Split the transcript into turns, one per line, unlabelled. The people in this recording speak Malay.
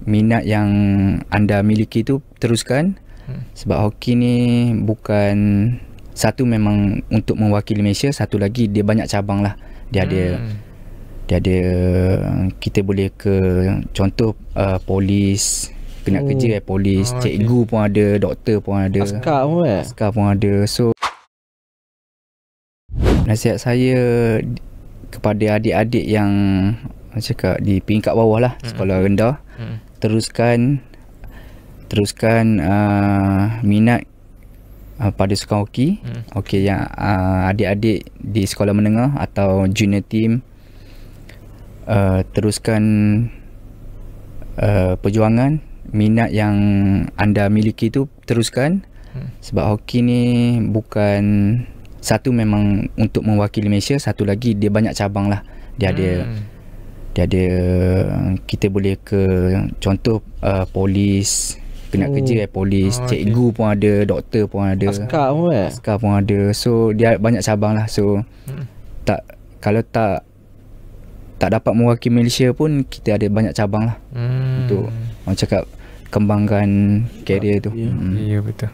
minat yang anda miliki tu teruskan. Sebab hoki ni bukan satu memang untuk mewakili Malaysia, satu lagi dia banyak cabang lah. Dia ada kita boleh ke contoh polis, kena kerja polis, cikgu pun ada, doktor pun ada, askar pun ada. So nasihat saya kepada adik-adik yang cakap di peringkat bawah lah, sekolah rendah, teruskan minat pada sukan hoki. Okey, yang adik-adik di sekolah menengah atau junior team, teruskan perjuangan. Minat yang anda miliki tu teruskan. Sebab hoki ni bukan satu memang untuk mewakili Malaysia, satu lagi dia banyak cabang lah. Dia ada kita boleh ke contoh polis, kena kerja polis, cikgu pun ada, doktor pun ada, askar pun ada. So dia banyak cabang lah. So kalau tak dapat mewakili Malaysia pun, kita ada banyak cabang lah untuk orang cakap kembangkan karier tu.
Ya, betul.